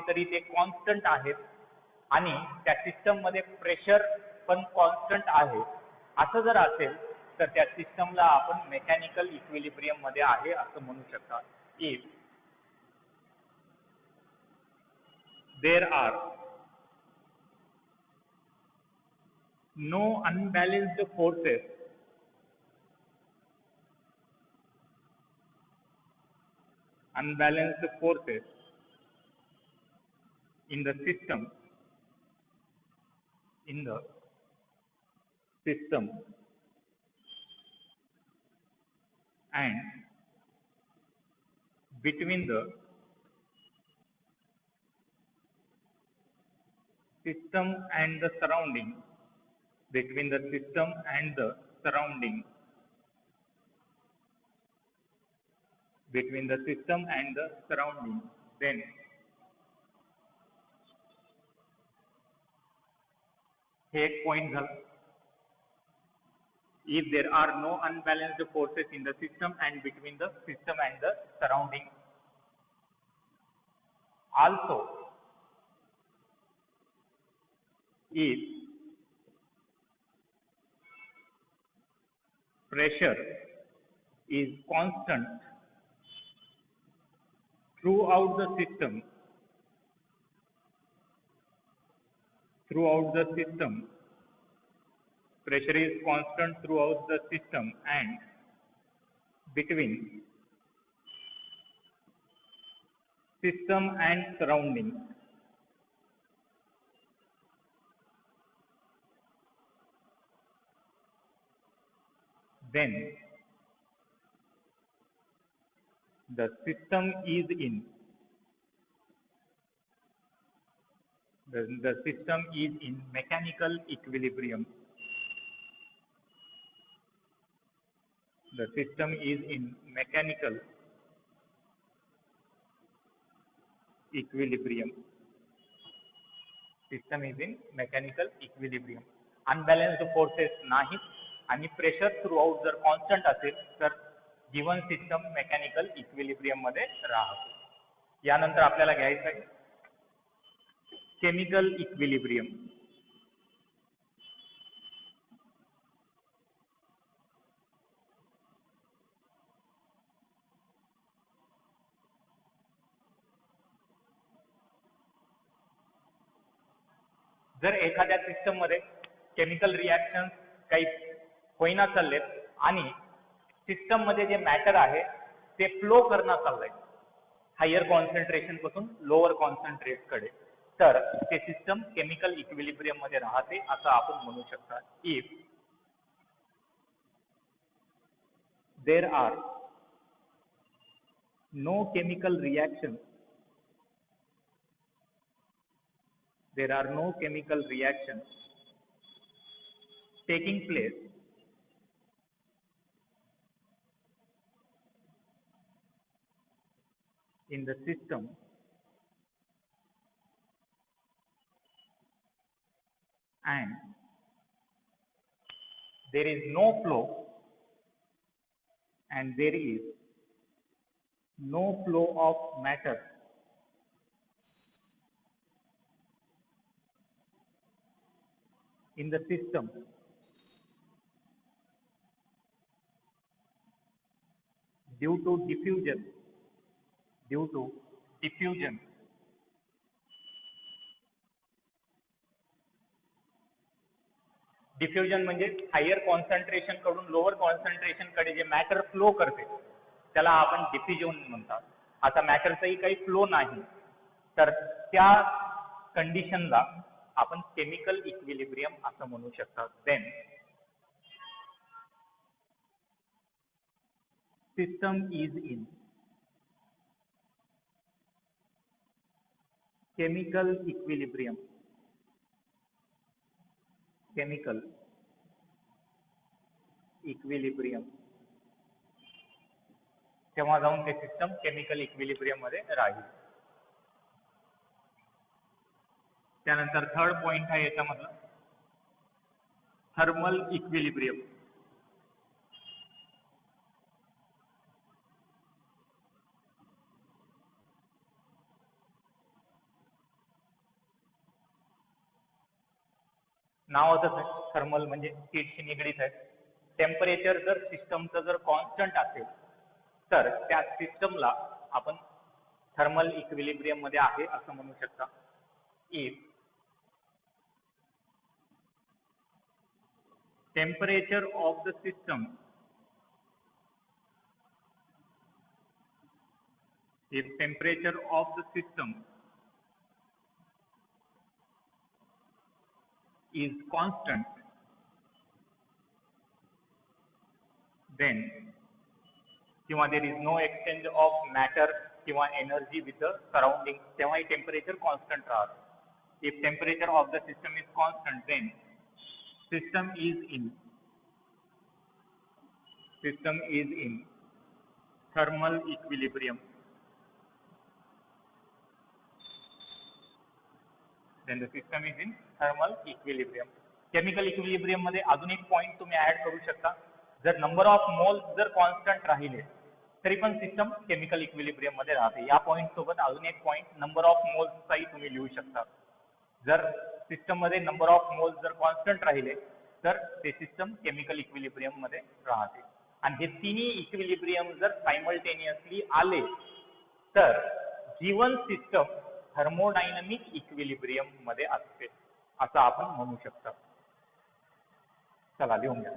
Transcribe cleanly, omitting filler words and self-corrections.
तरी ते कॉन्स्टंट आहेत आणि त्या सिस्टममध्ये प्रेशर पण कॉन्स्टंट आहे असं जर असेल तर त्या सिस्टमला आपण मेकॅनिकल इक्विलिब्रियम मध्ये आहे असं म्हणू शकता. If there are no unbalanced forces in the system and between the system and the surrounding then हे एक पॉइंट झालं. If there are no unbalanced forces in the system and between the system and the surrounding, also if pressure is constant throughout the system pressure is constant throughout the system and between system and surrounding, then the system is in mechanical equilibrium. The system is in mechanical equilibrium. Unbalanced forces नाहीत आणि pressure throughout जर constant असेल तर given system mechanical equilibrium मध्ये राहते. यानंतर आपल्याला घ्यायचं आहे केमिकल इक्विलिब्रियम. जर एखाद्या सिस्टम मध्ये केमिकल रिॲक्शन्स काही होईना चाललेत आणि सिस्टम मध्ये जे मॅटर आहे ते फ्लो करणं चाललंय हायर कॉन्सन्ट्रेशन पासून लोअर कॉन्सन्ट्रेट कडे, तर ते सिस्टम केमिकल इक्विलिब्रियम मध्ये राहते असं आपण म्हणू शकता. If there are no chemical reactions taking place in the system and there is no flow of matter in the system due to diffusion. Diffusion म्हणजे हायर कॉन्सन्ट्रेशन कडून लोअर कॉन्सन्ट्रेशन कडे जे matter flow करते त्याला आपण diffusion म्हणतात. आता मॅटरचाही काही flow नाही तर त्या कंडिशनला आपण केमिकल इक्विलिब्रियम असं म्हणू शकतात. Then system is in chemical equilibrium. तेव्हा जाऊन ते सिस्टम केमिकल इक्विलिब्रियम मध्ये राहील. त्यानंतर थर्ड पॉइंट आहे याच्यामधला थर्मल इक्विलिब्रियम. नावातच आहे थर्मल म्हणजे हीटशी निगडीत आहे. टेम्परेचर जर सिस्टमचं जर कॉन्स्टंट असेल तर त्या सिस्टमला आपण थर्मल इक्विलिब्रियम मध्ये आहे असं म्हणू शकता. If temperature of the system if temperature of the system is constant, then किंवा there is no exchange of matter किंवा energy with the surroundings, तेव्हा temperature constant राहते. If temperature of the system is constant, then system is in thermal equilibrium. Then the system is in thermal equilibrium. Chemical equilibrium मध्ये अजून एक point तुम्ही add करू शकता. जर नंबर ऑफ मोल्स जर कॉन्स्टंट राहिले तरी पण सिस्टम केमिकल इक्विलिब्रियम मध्ये राहते. या पॉइंट सोबत अजून एक पॉइंट नंबर ऑफ मोल्सचाही तुम्ही लिहू शकता. जर सिस्टम मध्ये नंबर ऑफ मोल्स जर कॉन्स्टंट राहिले तर ते सिस्टम केमिकल इक्विलिब्रियम मध्ये राहते. आणि हे तिन्ही इक्विलिब्रियम जर सायमल्टेनियसली आले तर गिवन सिस्टम थर्मोडायनामिक इक्विलिब्रियम मध्ये असते असं आपण म्हणू शकता. चला लिहून घ्या.